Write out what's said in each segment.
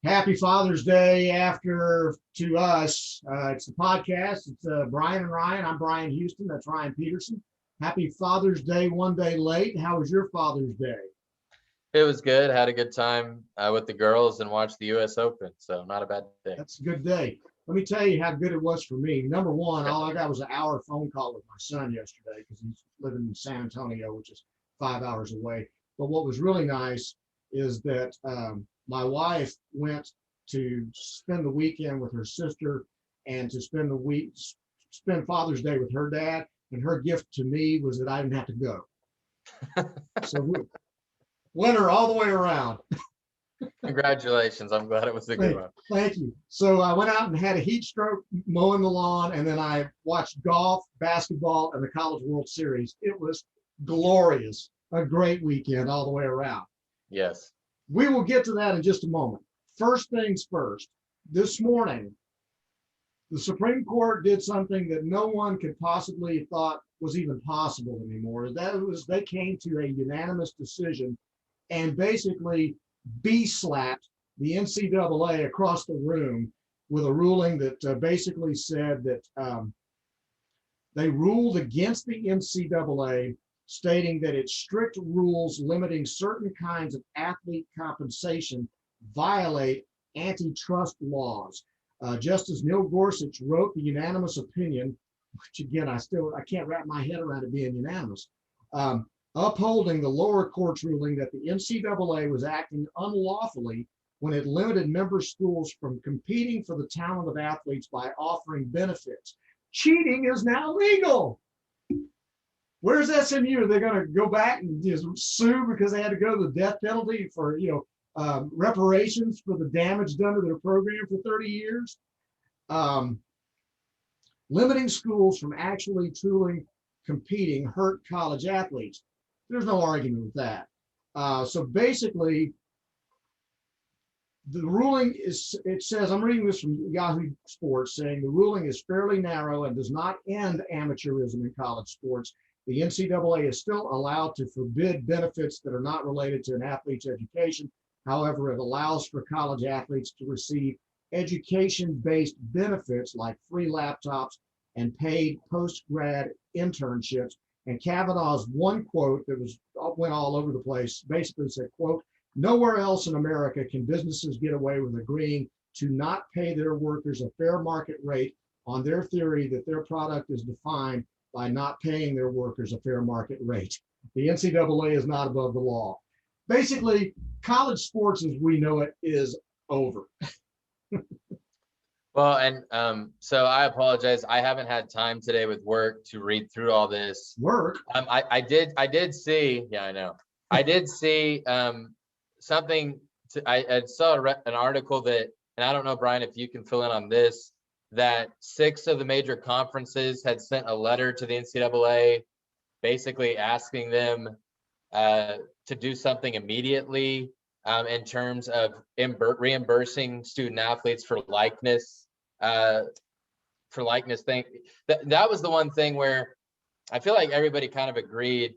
Happy Father's Day after to us. It's the podcast. It's Bryan and Ryan. I'm Brian Houston. That's Ryan Peterson. Happy Father's Day, one day late. How was your Father's Day? It was good. Had a good time with the girls and watched the U.S. Open. So not a bad day. That's a good day. Let me tell you how good it was for me. Number one, Yeah. all I got was an hour phone call with my son yesterday because he's living in San Antonio, which is 5 hours away. But what was really nice is that my wife went to spend the weekend with her sister and to spend Father's Day with her dad. And her gift to me was that I didn't have to go. So winner all the way around. Congratulations. I'm glad it was a good one. Thank you. So I went out and had a heat stroke mowing the lawn, and then I watched golf, basketball, and the College World Series. It was glorious. A great weekend all the way around. Yes. We will get to that in just a moment. First things first, this morning, the Supreme Court did something that no one could possibly have thought was even possible anymore. That was they came to a unanimous decision and basically slapped the NCAA across the room with a ruling that basically said that they ruled against the NCAA, stating that its strict rules limiting certain kinds of athlete compensation violate antitrust laws. Justice Neil Gorsuch wrote the unanimous opinion, which again, I can't wrap my head around it being unanimous, upholding the lower court's ruling that the NCAA was acting unlawfully when it limited member schools from competing for the talent of athletes by offering benefits. Cheating is now legal. Where's SMU? Are they going to go back and just sue because they had to go to the death penalty for, reparations for the damage done to their program for 30 years? Limiting schools from actually truly competing hurt college athletes. There's no argument with that. So basically, the ruling it says, I'm reading this from Yahoo Sports, saying the ruling is fairly narrow and does not end amateurism in college sports. The NCAA is still allowed to forbid benefits that are not related to an athlete's education. However, it allows for college athletes to receive education-based benefits like free laptops and paid post-grad internships. And Kavanaugh's one quote that went all over the place basically said, quote, "Nowhere else in America can businesses get away with agreeing to not pay their workers a fair market rate on their theory that their product is defined by not paying their workers a fair market rate. The NCAA is not above the law." Basically, college sports as we know it is over. Well, and so I apologize. I haven't had time today with work to read through all this. Work? I did see, yeah, I know. I did see something, I saw an article that, and I don't know, Brian, if you can fill in on this, that 6 of the major conferences had sent a letter to the NCAA basically asking them to do something immediately in terms of reimbursing student athletes for likeness thing. That was the one thing where I feel like everybody kind of agreed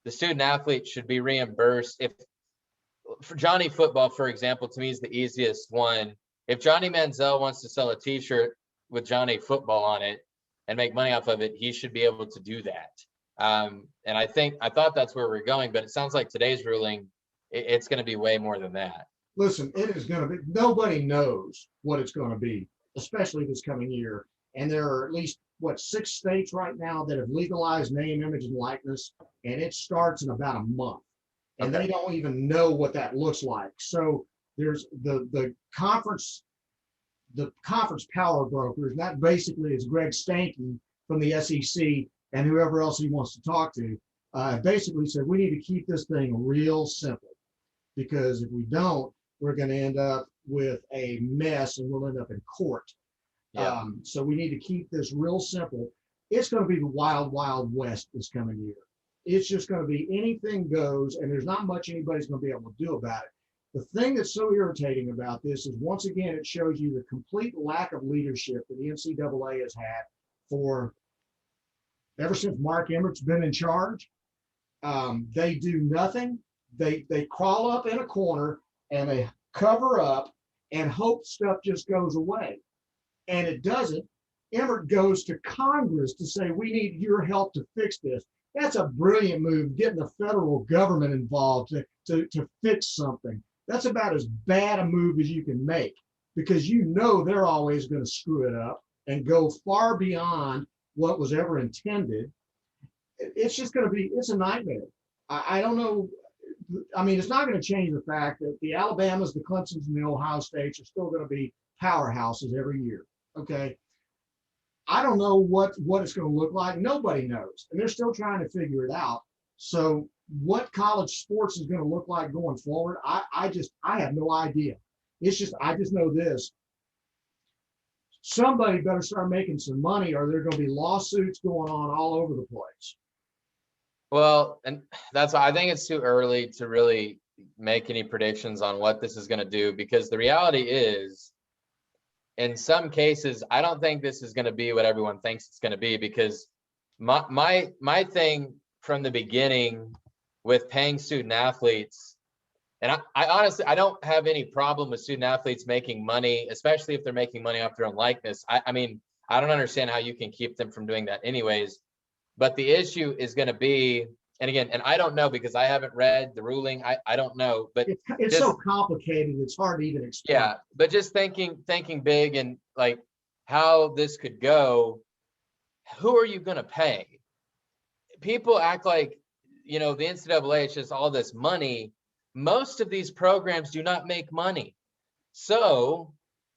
the student athlete should be reimbursed. If for Johnny Football, for example, to me is the easiest one. If Johnny Manziel wants to sell a t-shirt with Johnny Football on it and make money off of it, he should be able to do that. And I thought that's where we're going, but it sounds like today's ruling, it's going to be way more than that. Listen, it is going to be, nobody knows what it's going to be, especially this coming year. And there are at least, 6 states right now that have legalized name, image, and likeness, and it starts in about a month. And They don't even know what that looks like. So there's the conference power brokers, and that basically is Greg Stanky from the SEC and whoever else he wants to talk to, basically said we need to keep this thing real simple, because if we don't, we're going to end up with a mess and we'll end up in court. Yeah. So we need to keep this real simple. It's going to be the wild, wild west this coming year. It's just going to be anything goes, and there's not much anybody's going to be able to do about it. The thing that's so irritating about this is, once again, it shows you the complete lack of leadership that the NCAA has had for ever since Mark Emmert's been in charge. They do nothing. They crawl up in a corner and they cover up and hope stuff just goes away. And it doesn't. Emmert goes to Congress to say, we need your help to fix this. That's a brilliant move, getting the federal government involved to fix something. That's about as bad a move as you can make, because you know they're always going to screw it up and go far beyond what was ever intended. It's just going to be, it's a nightmare. I don't know. I mean, it's not going to change the fact that the Alabamas, the Clemsons, and the Ohio States are still going to be powerhouses every year. Okay. I don't know what it's going to look like. Nobody knows, and they're still trying to figure it out. So what college sports is going to look like going forward, I have no idea. It's just, I just know this. Somebody better start making some money, or there are going to be lawsuits going on all over the place. Well, and that's why I think it's too early to really make any predictions on what this is going to do, because the reality is, in some cases, I don't think this is going to be what everyone thinks it's going to be, because my thing from the beginning with paying student athletes, and I honestly, I don't have any problem with student athletes making money, especially if they're making money off their own likeness. I mean, I don't understand how you can keep them from doing that anyways. But the issue is going to be, and again, and I don't know, because I haven't read the ruling. I don't know, but it's so complicated. It's hard to even explain. Yeah, but just thinking big and like how this could go, who are you going to pay? People act like, the NCAA is just all this money. Most of these programs do not make money. So,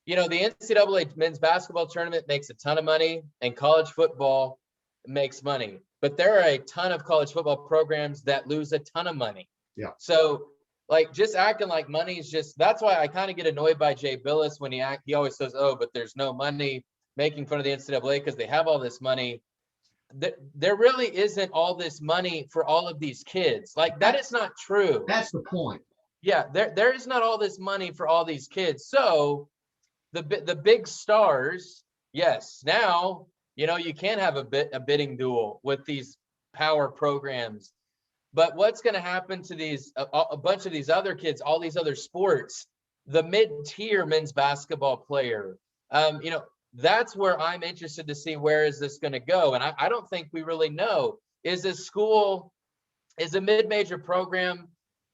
the NCAA men's basketball tournament makes a ton of money, and college football makes money. But there are a ton of college football programs that lose a ton of money. Yeah. So, like, just acting like money is just, that's why I kind of get annoyed by Jay Billis when he always says, oh, but there's no money, making fun of the NCAA because they have all this money. There really isn't all this money for all of these kids. Like, that is not true. That's the point. Yeah, there is not all this money for all these kids. So the big stars, yes, now, you can have a bidding duel with these power programs. But what's going to happen to these, a bunch of these other kids, all these other sports, the mid-tier men's basketball player, that's where I'm interested to see, where is this going to go? And I don't think we really know. Is a mid-major program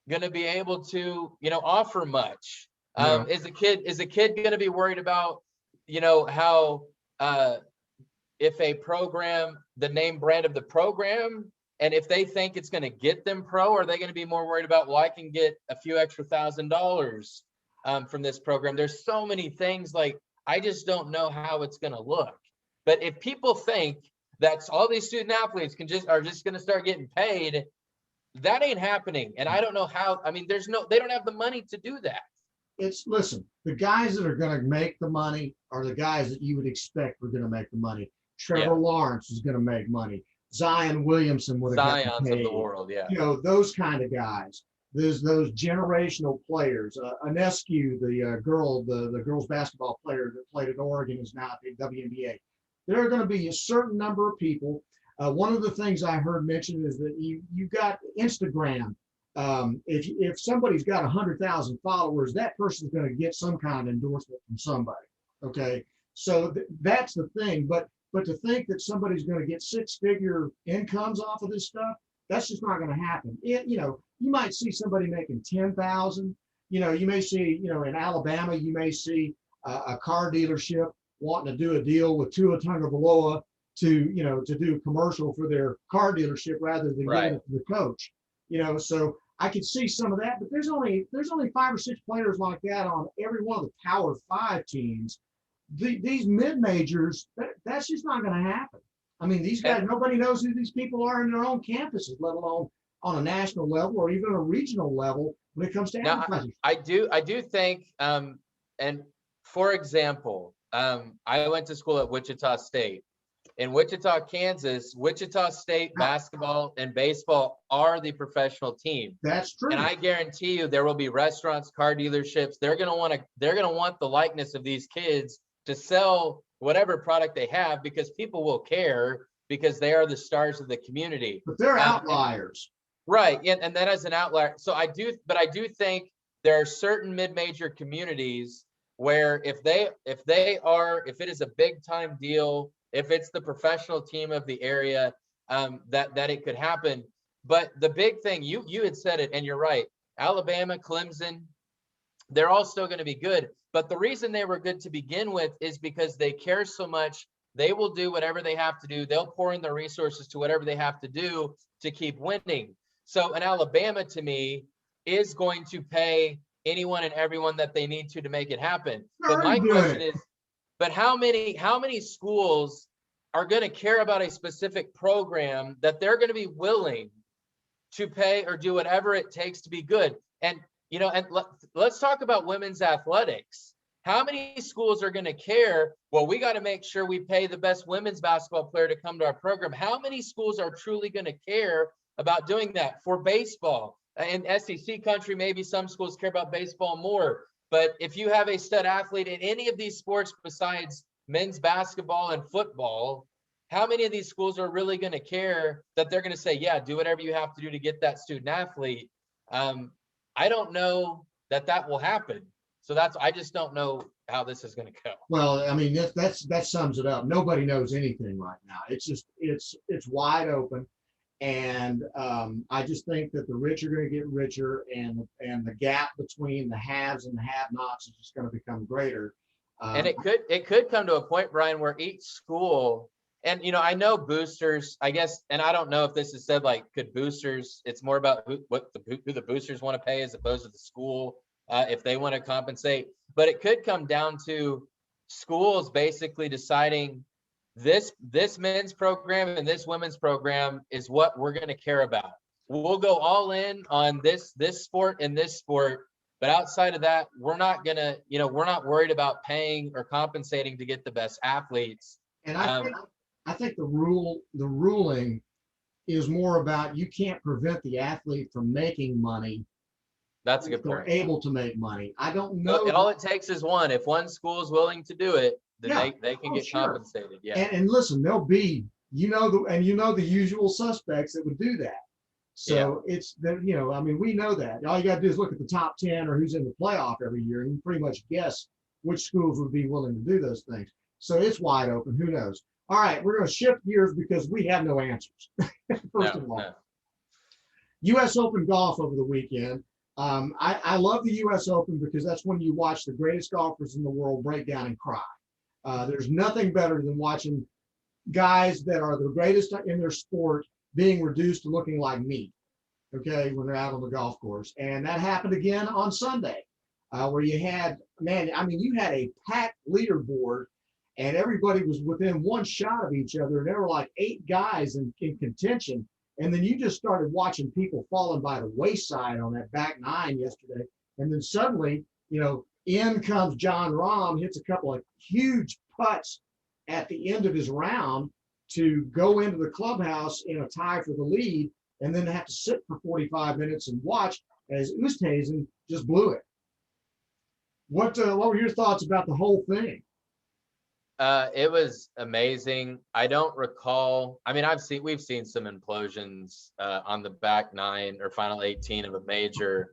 going to be able to, offer much? No. Is a kid going to be worried about, how, if a program, the name brand of the program, and if they think it's going to get them pro, are they going to be more worried about, well, I can get a few extra $1,000 from this program? There's so many things, like, I just don't know how it's going to look. But if people think that all these student athletes are just going to start getting paid, that ain't happening. And I don't know how. I mean, they don't have the money to do that. Listen, the guys that are going to make the money are the guys that you would expect were going to make the money. Trevor Lawrence is going to make money. Zion Williamson would have gotten paid. Of the world, yeah. Those kind of guys. There's those generational players. Anescu, the girls basketball player that played at Oregon, is now at the WNBA. There are going to be a certain number of people. One of the things I heard mentioned is that you got Instagram. If somebody's got 100,000 followers, that person's going to get some kind of endorsement from somebody. Okay, so that's the thing. But to think that somebody's going to get six-figure incomes off of this stuff, that's just not going to happen. You might see somebody making 10,000. You may see, in Alabama, you may see a car dealership wanting to do a deal with Tua Tagovailoa to do a commercial for their car dealership rather than giving it to the coach. So I could see some of that, but there's only 5 or 6 players like that on every one of the Power 5 teams. These mid-majors, that's just not going to happen. I mean, these guys, nobody knows who these people are in their own campuses, let alone on a national level or even a regional level when it comes to advertising. I do think, and for example, I went to school at Wichita State. In Wichita, Kansas, Wichita State basketball and baseball are the professional team. That's true. And I guarantee you there will be restaurants, car dealerships. They're going to want the likeness of these kids to sell whatever product they have, because people will care, because they are the stars of the community. But they're outliers. Right. And that is an outlier. So I do think there are certain mid-major communities where if it is a big time deal, if it's the professional team of the area, that it could happen. But the big thing, you had said it, and you're right. Alabama, Clemson, they're all still going to be good. But the reason they were good to begin with is because they care so much. They will do whatever they have to do. They'll pour in their resources to whatever they have to do to keep winning. So an Alabama, to me, is going to pay anyone and everyone that they need to make it happen. But my question is, but how many schools are going to care about a specific program that they're going to be willing to pay or do whatever it takes to be good? And let's talk about women's athletics. How many schools are going to care? Well, we got to make sure we pay the best women's basketball player to come to our program. How many schools are truly going to care about doing that? For baseball, in SEC country, maybe some schools care about baseball more. But if you have a stud athlete in any of these sports besides men's basketball and football, how many of these schools are really going to care that they're going to say, yeah, do whatever you have to do to get that student athlete? I don't know that will happen. So I just don't know how this is going to go. Well, I mean, that sums it up. Nobody knows anything right now. It's just, it's wide open. And I just think that the rich are going to get richer, and the gap between the haves and the have-nots is just going to become greater. And it could come to a point, Brian, where each school, and I know boosters, I guess, and I don't know if this is said, like, could boosters, it's more about who the boosters want to pay as opposed to the school, if they want to compensate. But it could come down to schools basically deciding this men's program and this women's program is what we're going to care about. We'll go all in on this sport and this sport, but outside of that, we're not gonna, we're not worried about paying or compensating to get the best athletes. And I think the ruling is more about, you can't prevent the athlete from making money. That's a good point. They're able to make money. I don't know. All it takes is one. If one school is willing to do it, then they can get compensated. Yeah. And listen, there'll be, the usual suspects that would do that. So it's the, I mean, we know that. All you got to do is look at the top 10 or who's in the playoff every year, and you pretty much guess which schools would be willing to do those things. So it's wide open. Who knows? All right, we're going to shift gears because we have no answers. First of all, U.S. Open golf over the weekend. I love the U.S. Open because that's when you watch the greatest golfers in the world break down and cry. There's nothing better than watching guys that are the greatest in their sport being reduced to looking like meat, okay, when they're out on the golf course. And that happened again on Sunday, where you had a packed leaderboard, and everybody was within one shot of each other. And there were like 8 guys in contention. And then you just started watching people falling by the wayside on that back 9 yesterday. And then suddenly, in comes John Rahm, hits a couple of huge putts at the end of his round to go into the clubhouse in a tie for the lead, and then have to sit for 45 minutes and watch as Oosthuizen just blew it. What were your thoughts about the whole thing? It was amazing. I don't recall. I mean, we've seen some implosions on the back 9 or final 18 of a major,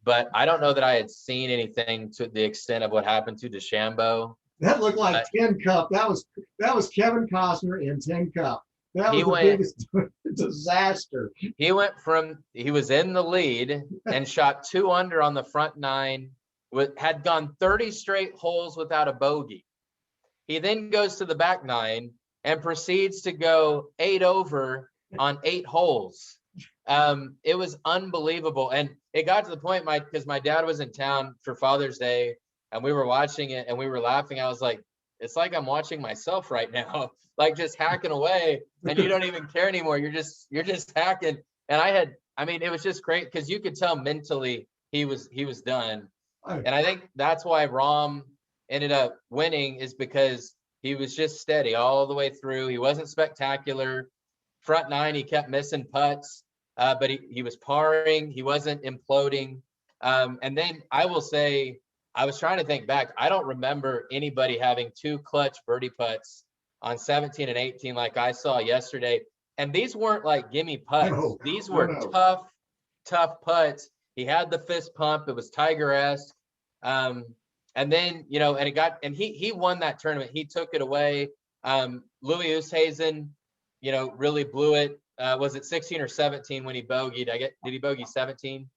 but I don't know that I had seen anything to the extent of what happened to DeChambeau. That looked like 10 Cup. That was Kevin Costner in 10 Cup. That was the biggest disaster. He was in the lead and shot 2 under on the front 9, had gone 30 straight holes without a bogey. He then goes to the back 9 and proceeds to go 8 over on 8 holes. It was unbelievable. And it got to the point, because my dad was in town for Father's Day, and we were watching it and we were laughing. I was like, it's like I'm watching myself right now, like just hacking away, and you don't even care anymore. You're just hacking. And it was just great because you could tell mentally he was done. And I think that's why Rahm ended up winning, is because he was just steady all the way through. He wasn't spectacular. Front 9, he kept missing putts, but he was parring. He wasn't imploding. And then I will say, I was trying to think back. I don't remember anybody having 2 clutch birdie putts on 17 and 18 like I saw yesterday. And these weren't like gimme putts. No, these were tough putts. He had the fist pump. It was Tiger-esque. And then, and he won that tournament. He took it away. Louis Oosthuizen, really blew it. Was it 16 or 17 when he bogeyed? Did he bogey 17?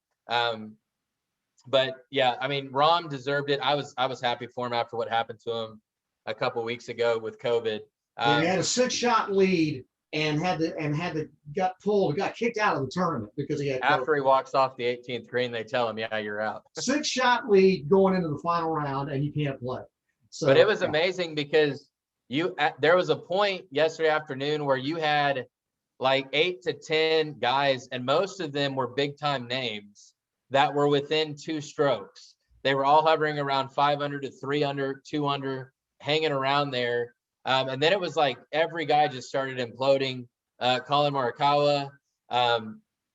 But yeah, I mean, Rahm deserved it. I was happy for him after what happened to him a couple weeks ago with COVID. He had a 6-shot lead and got kicked out of the tournament because he had after he walks off the 18th green. They tell him, yeah, you're out. 6-shot lead going into the final round, and you can't play. So, but it was amazing because there was a point yesterday afternoon where you had like 8 to 10 guys, and most of them were big time names that were within 2 strokes. They were all hovering around 500 to 300, 200, hanging around there. And then it was like every guy just started imploding. Colin Morikawa,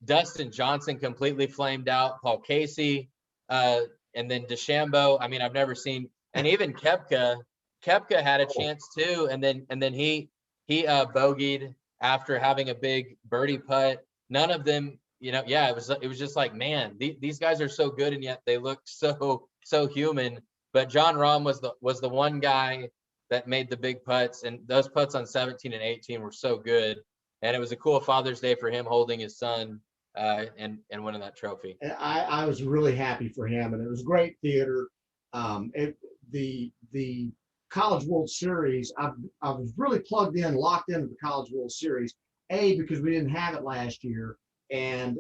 Dustin Johnson completely flamed out. Paul Casey, and then DeChambeau. I mean, I've never seen, and even Koepka had a chance too. And then he bogeyed after having a big birdie putt. None of them, it was just like, man, these guys are so good, and yet they look so human. But Jon Rahm was the one guy that made the big putts, and those putts on 17 and 18 were so good. And it was a cool Father's Day for him holding his son and winning that trophy. I was really happy for him, and it was great theater. The College World Series, I was really plugged in, locked into the College World Series, because we didn't have it last year, and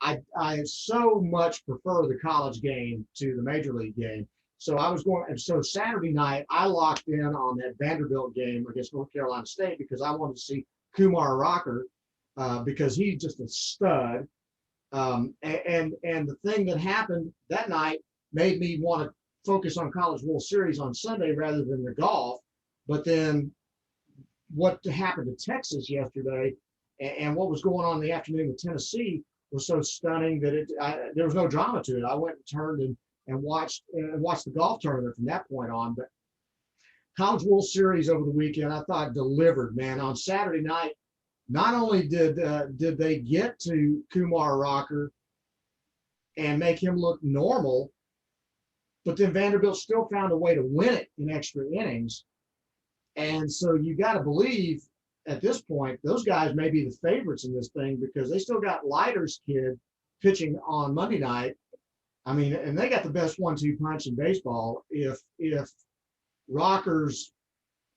I so much prefer the college game to the major league game. So so Saturday night, I locked in on that Vanderbilt game against North Carolina State because I wanted to see Kumar Rocker because he's just a stud. And the thing that happened that night made me want to focus on College World Series on Sunday rather than the golf. But then what happened to Texas yesterday and what was going on in the afternoon with Tennessee was so stunning that there was no drama to it. I went and turned and watched the golf tournament from that point on. But College World Series over the weekend, I thought delivered, man. On Saturday night, not only did they get to Kumar Rocker and make him look normal, but then Vanderbilt still found a way to win it in extra innings. And so you got to believe at this point, those guys may be the favorites in this thing because they still got Leiter's kid pitching on Monday night. I mean, and they got the best 1-2 punch in baseball. If Rocker's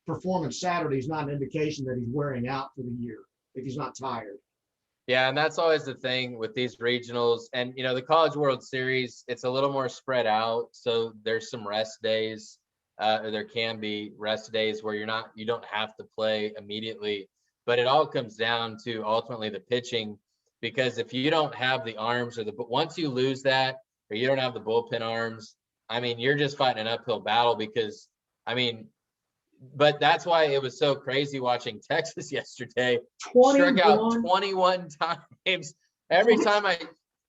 performance Saturday is not an indication that he's wearing out for the year, if he's not tired. Yeah, and that's always the thing with these regionals. And, the College World Series, it's a little more spread out. So there's some rest days, or there can be rest days where you don't have to play immediately. But it all comes down to ultimately the pitching, because if you don't have the arms once you lose that, or you don't have the bullpen arms, I mean, you're just fighting an uphill battle because, but that's why it was so crazy watching Texas yesterday. 21. Struck out 21 times. Every time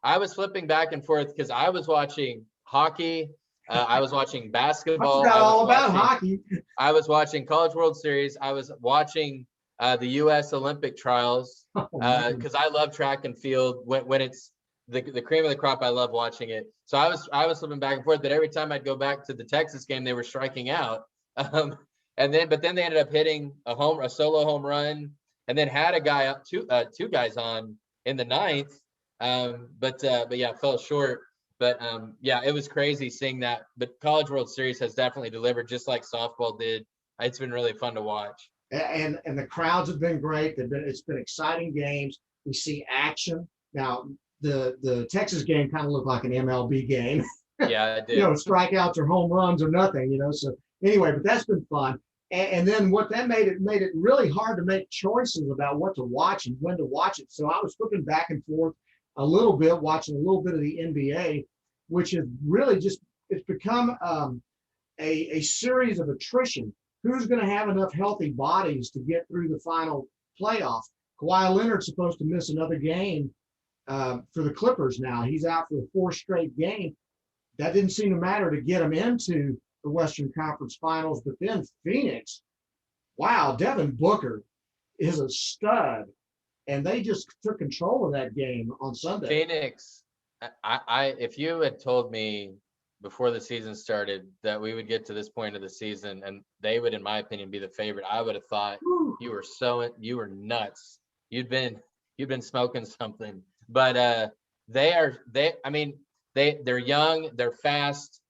I was flipping back and forth because I was watching hockey. I was watching basketball. I forgot all about hockey. I was watching College World Series. I was watching the U.S. Olympic trials because I love track and field. When it's the cream of the crop, I love watching it. So I was flipping back and forth. But every time I'd go back to the Texas game, they were striking out. But then they ended up hitting a solo home run, and then had a guy up two guys on in the ninth. But yeah, fell short. But yeah, it was crazy seeing that. But College World Series has definitely delivered, just like softball did. It's been really fun to watch. And the crowds have been great. It's been exciting games. We see action. Now the Texas game kind of looked like an MLB game. Yeah, it did. Strikeouts or home runs or nothing. So anyway, but that's been fun. And then what that made it really hard to make choices about what to watch and when to watch it. So I was flipping back and forth a little bit, watching a little bit of the NBA, which is really it's become a series of attrition. Who's going to have enough healthy bodies to get through the final playoff? Kawhi Leonard's supposed to miss another game for the Clippers now. He's out for the 4th straight game. That didn't seem to matter to get him into the Western Conference Finals. But then Phoenix, wow, Devin Booker is a stud. And they just took control of that game on Sunday. Phoenix, if you had told me before the season started that we would get to this point of the season and they would, in my opinion, be the favorite, I would have thought you were nuts. You'd been smoking something. But they're young, they're fast.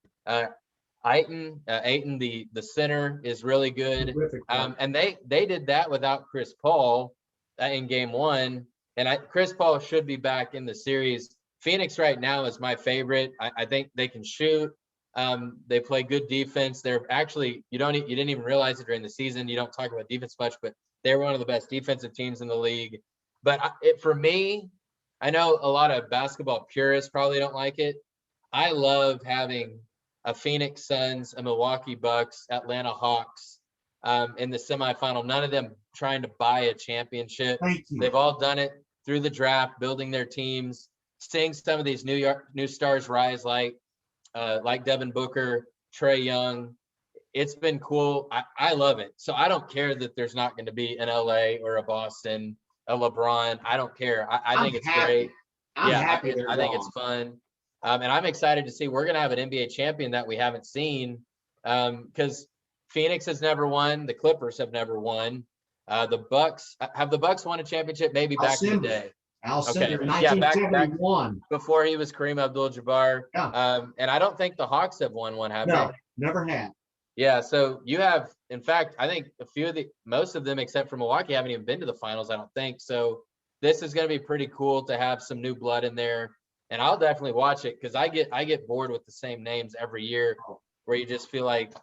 Ayton, the center, is really good. And they did that without Chris Paul in game one. And Chris Paul should be back in the series. Phoenix right now is my favorite. I think they can shoot. They play good defense. They're actually, you didn't even realize it during the season. You don't talk about defense much, but they're one of the best defensive teams in the league. But for me, I know a lot of basketball purists probably don't like it. I love having a Phoenix Suns, a Milwaukee Bucks, Atlanta Hawks in the semifinal. None of them trying to buy a championship. They've all done it through the draft, building their teams, seeing some of these new stars rise like Devin Booker, Trae Young. It's been cool. I love it. So I don't care that there's not going to be an LA or a Boston, a LeBron. I don't care. I think it's great. I think it's fun. And I'm excited to see. We're going to have an NBA champion that we haven't seen because Phoenix has never won. The Clippers have never won. The Bucks won a championship maybe back in the day. Al Center, 1971. Back before he was Kareem Abdul-Jabbar. Yeah. And I don't think the Hawks have won one, have no, they? Never had. Yeah, so you have, in fact, I think most of them, except for Milwaukee, haven't even been to the finals, I don't think. So this is going to be pretty cool to have some new blood in there. And I'll definitely watch it because I get bored with the same names every year where you just feel like,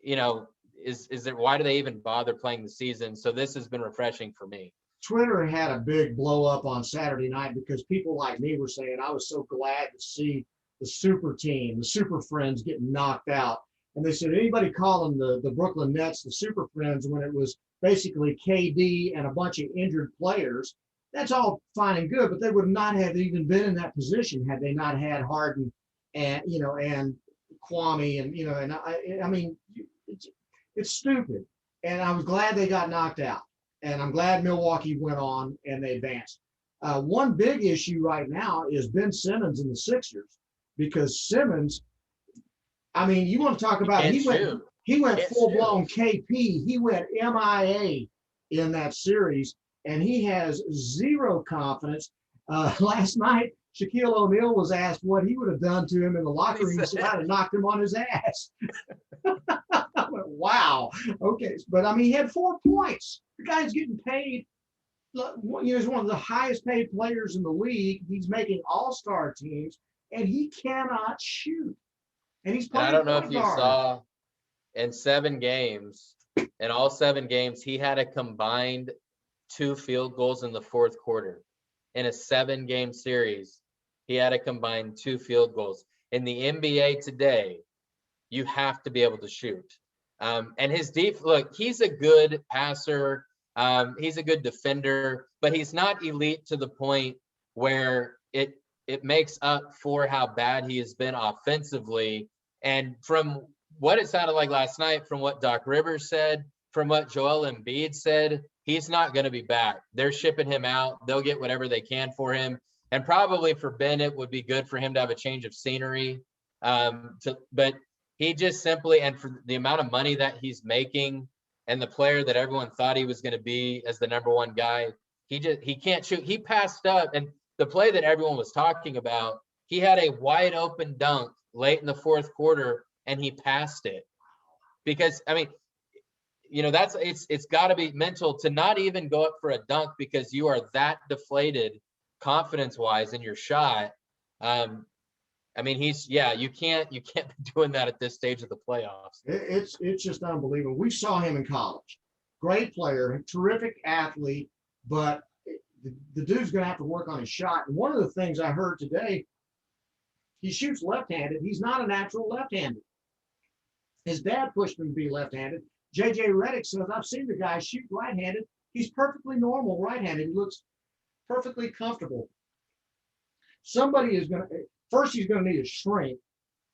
why do they even bother playing the season? So this has been refreshing for me. Twitter had a big blow up on Saturday night because people like me were saying I was so glad to see the super team, the super friends getting knocked out. And they said, anybody calling the Brooklyn Nets the super friends when it was basically KD and a bunch of injured players, that's all fine and good, but they would not have even been in that position had they not had Harden and Kwame and I mean it's stupid. And I was glad they got knocked out, and I'm glad Milwaukee went on and they advanced. One big issue right now is Ben Simmons and the Sixers, because Simmons, I mean, you want to talk about he went full blown KP. He went MIA in that series. And he has zero confidence. Last night, Shaquille O'Neal was asked what he would have done to him in the locker room. He said, I'd have knocked him on his ass. I went, wow. Okay. But, I mean, he had 4 points. The guy's getting paid. He's one of the highest paid players in the league. He's making all-star teams, and he cannot shoot. And he's playing. I don't know if you saw in 7 games, in all 7 games, he had a combined 2 field goals in the fourth quarter. In a 7-game series, he had a combined 2 field goals. In the NBA today, you have to be able to shoot. And his look, he's a good passer. He's a good defender, but he's not elite to the point where it makes up for how bad he has been offensively. And from what it sounded like last night, from what Doc Rivers said, from what Joel Embiid said, he's not going to be back. They're shipping him out. They'll get whatever they can for him. And probably for Ben, it would be good for him to have a change of scenery. But he just simply, and for the amount of money that he's making and the player that everyone thought he was going to be as the number 1 guy, he can't shoot. He passed up. And the play that everyone was talking about, he had a wide open dunk late in the fourth quarter and he passed it. Because, I mean, it's got to be mental to not even go up for a dunk because you are that deflated confidence-wise in your shot. I mean, you can't be doing that at this stage of the playoffs. It's just unbelievable. We saw him in college. Great player, terrific athlete, but the dude's going to have to work on his shot. And one of the things I heard today, he shoots left-handed. He's not a natural left-handed. His dad pushed him to be left-handed. J.J. Redick says, I've seen the guy shoot right-handed. He's perfectly normal right-handed. He looks perfectly comfortable. He's going to need a shrink,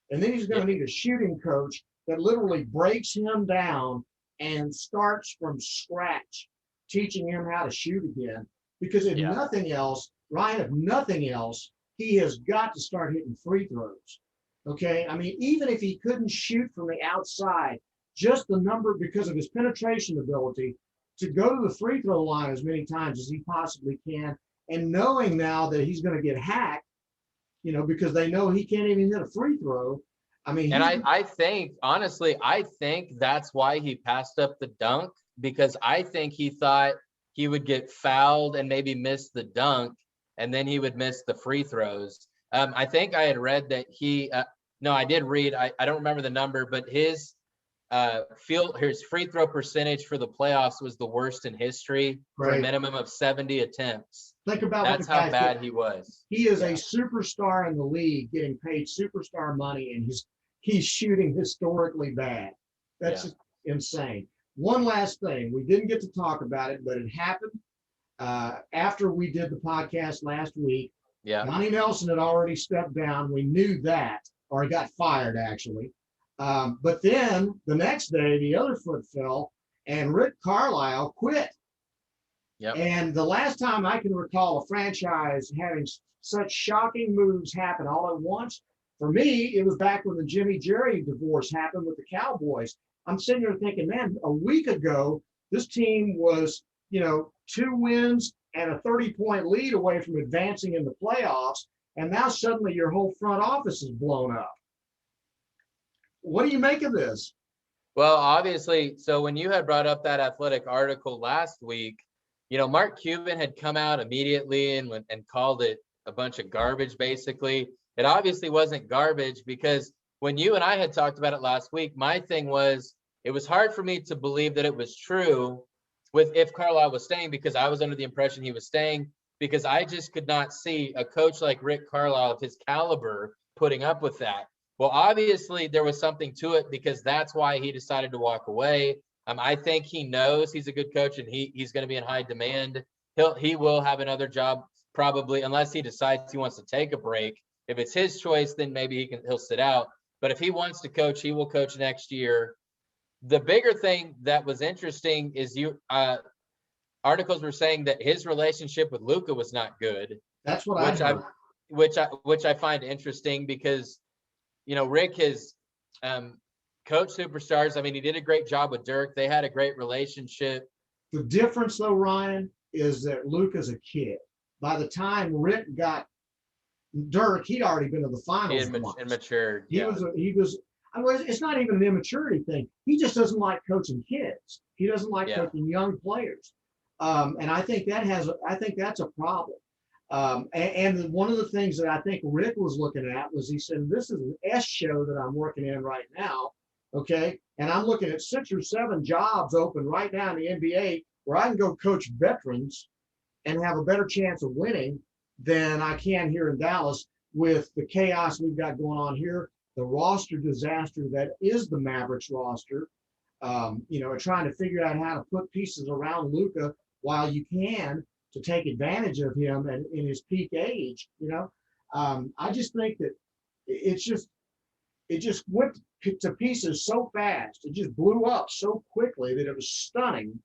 and then he's going to need a shooting coach that literally breaks him down and starts from scratch, teaching him how to shoot again. Because if nothing else, Ryan, he has got to start hitting free throws. Okay. I mean, even if he couldn't shoot from the outside, just the number because of his penetration ability to go to the free throw line as many times as he possibly can. And knowing now that he's going to get hacked, because they know he can't even hit a free throw. I mean, And I think, honestly, I think that's why he passed up the dunk, because I think he thought he would get fouled and maybe miss the dunk, and then he would miss the free throws. I think I had read that no, I did read, I don't remember the number, but his free throw percentage for the playoffs was the worst in history for a right. minimum of 70 attempts. Think about That's what the how guy's bad getting. he was. He is Yeah. a superstar in the league, getting paid superstar money, and he's shooting historically bad. That's just insane. One last thing, we didn't get to talk about it, but it happened after we did the podcast last week. Yeah. Donnie Nelson had already stepped down. We knew that, or he got fired actually. But then the next day, the other foot fell, and Rick Carlisle quit. Yep. And the last time I can recall a franchise having such shocking moves happen all at once, for me, it was back when the Jimmy Jerry divorce happened with the Cowboys. I'm sitting there thinking, man, a week ago, this team was, 2 wins and a 30-point lead away from advancing in the playoffs. And now suddenly your whole front office is blown up. What do you make of this? Well, obviously, so when you had brought up that Athletic article last week, Mark Cuban had come out immediately and called it a bunch of garbage, basically. It obviously wasn't garbage, because when you and I had talked about it last week, my thing was it was hard for me to believe that it was true if Carlisle was staying, because I was under the impression he was staying, because I just could not see a coach like Rick Carlisle of his caliber putting up with that. Well, obviously there was something to it, because that's why he decided to walk away. I think he knows he's a good coach, and he's going to be in high demand. He will have another job probably, unless he decides he wants to take a break. If it's his choice, then maybe he'll sit out. But if he wants to coach, he will coach next year. The bigger thing that was interesting is articles were saying that his relationship with Luka was not good. That's what I heard. Which I find interesting, because Rick has coached superstars. I mean, he did a great job with Dirk. They had a great relationship. The difference, though, Ryan, is that Luka's a kid. By the time Rick got Dirk, he'd already been to the finals. And matured. He was. I mean, it's not even an immaturity thing. He just doesn't like coaching kids. He doesn't like coaching young players, and I think that's a problem. And one of the things that I think Rick was looking at was, he said, this is an S show that I'm working in right now. Okay. And I'm looking at 6 or 7 jobs open right now in the NBA where I can go coach veterans and have a better chance of winning than I can here in Dallas, with the chaos we've got going on here, the roster disaster that is the Mavericks roster, trying to figure out how to put pieces around Luka while you can, to take advantage of him and in his peak age. I just think that it just went to pieces so fast. It just blew up so quickly that it was stunning.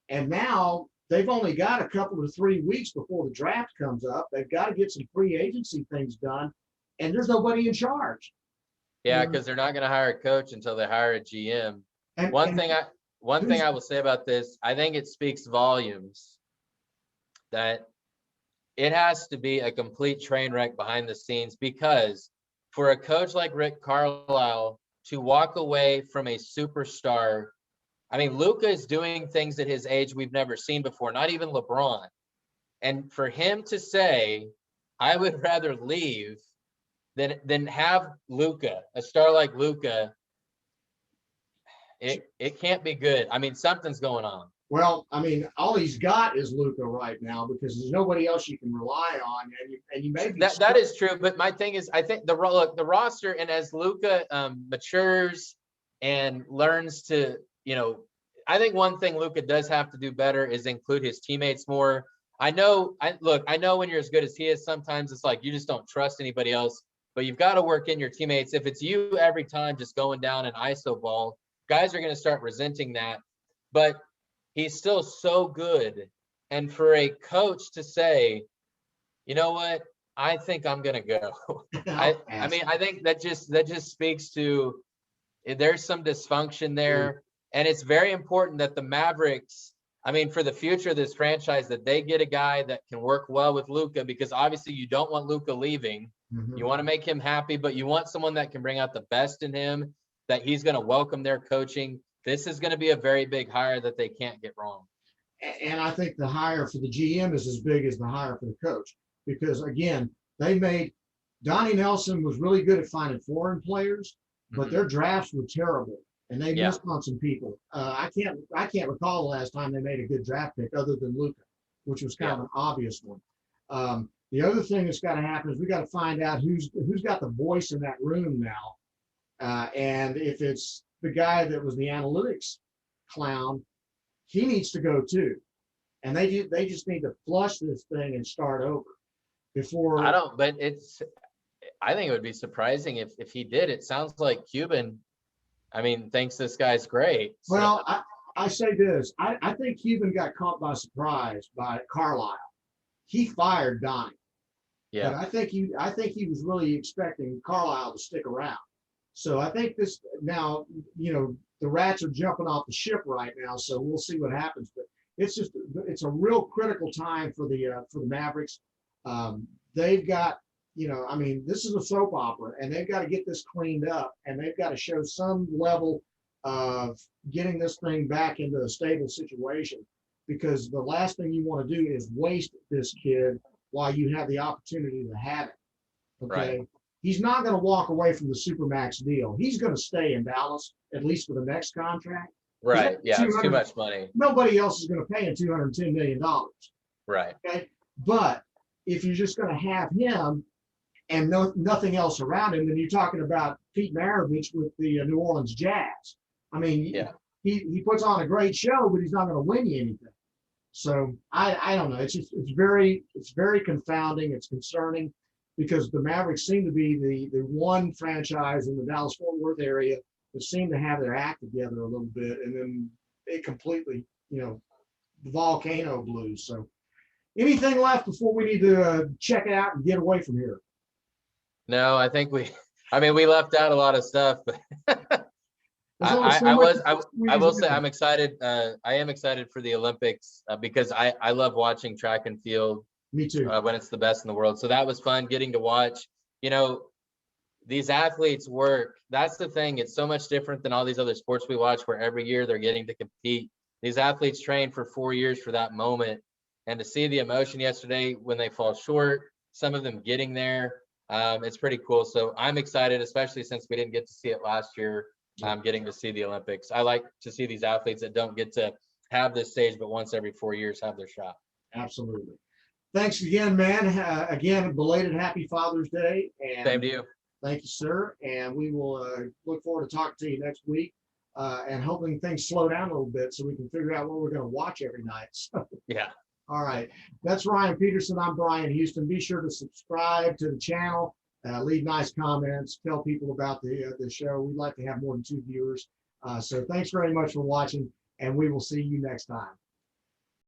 And now they've only got a couple of 3 weeks before the draft comes up. They've got to get some free agency things done, and there's nobody in charge. Yeah, because they're not going to hire a coach until they hire a GM. One thing I will say about this, I think it speaks volumes that it has to be a complete train wreck behind the scenes, because for a coach like Rick Carlisle to walk away from a superstar, I mean, Luka is doing things at his age we've never seen before, not even LeBron. And for him to say, I would rather leave than have Luka, a star like Luka, it can't be good. I mean, something's going on. Well, I mean, all he's got is Luka right now, because there's nobody else you can rely on, and you may be that is true. But my thing is, I think the roster, and as Luka matures and learns to, I think one thing Luka does have to do better is include his teammates more. I know when you're as good as he is, sometimes it's like you just don't trust anybody else, but you've got to work in your teammates. If it's you every time just going down an ISO ball, guys are going to start resenting that. But he's still so good. And for a coach to say, you know what, I think I'm gonna go. I'll I pass. mean, I think that just speaks to there's some dysfunction there, and it's very important that the Mavericks, I mean, for the future of this franchise, that they get a guy that can work well with Luka, because obviously you don't want Luka leaving. Mhm. You want to make him happy, but you want someone that can bring out the best in him, that he's going to welcome their coaching. This is going to be a very big hire that they can't get wrong. And I think the hire for the GM is as big as the hire for the coach, because again, they made Donnie Nelson was really good at finding foreign players, but their drafts were terrible, and they Yeah. missed on some people. I can't recall the last time they made a good draft pick other than Luka, which was kind of an obvious one. The other thing that's got to happen is we got to find out who's got the voice in that room now, and if it's the guy that was the analytics clown, he needs to go too. And they just need to flush this thing and start over before. I don't, but I think it would be surprising if he did. It sounds like Cuban, I mean, thinks this guy's great. So. Well, I say this. I think Cuban got caught by surprise by Carlisle. He fired Donnie. Yeah. But I think he was really expecting Carlisle to stick around. So I think this now, the rats are jumping off the ship right now. So we'll see what happens. But it's a real critical time for the Mavericks. They've got, I mean, this is a soap opera, and they've got to get this cleaned up, and they've got to show some level of getting this thing back into a stable situation, because the last thing you want to do is waste this kid while you have the opportunity to have it. Okay. Right. He's not going to walk away from the Supermax deal. He's going to stay in Dallas, at least for the next contract. Right. Yeah. It's too much money. Nobody else is going to pay him $210 million. Right. Okay. But if you're just going to have him and nothing else around him, then you're talking about Pete Maravich with the New Orleans Jazz. I mean, yeah. he puts on a great show, but he's not going to win you anything. So I don't know. It's very confounding. It's concerning, because the Mavericks seem to be the one franchise in the Dallas-Fort Worth area that seem to have their act together a little bit, and then it completely, the volcano blues. So anything left before we need to check out and get away from here? No, I think we left out a lot of stuff, but I will say I'm excited. I am excited for the Olympics because I love watching track and field. Me too. When it's the best in the world. So that was fun getting to watch. These athletes work. That's the thing. It's so much different than all these other sports we watch, where every year they're getting to compete. These athletes train for 4 years for that moment. And to see the emotion yesterday when they fall short, some of them getting there, it's pretty cool. So I'm excited, especially since we didn't get to see it last year. Getting to see the Olympics. I like to see these athletes that don't get to have this stage, but once every 4 years have their shot. Absolutely. Thanks again, man. Again, belated Happy Father's Day. And same to you. Thank you, sir. And we will look forward to talking to you next week, and hoping things slow down a little bit so we can figure out what we're going to watch every night. So, yeah. All right. That's Ryan Peterson. I'm Bryan Houston. Be sure to subscribe to the channel. Leave nice comments. Tell people about the show. We'd like to have more than 2 viewers. So thanks very much for watching, and we will see you next time.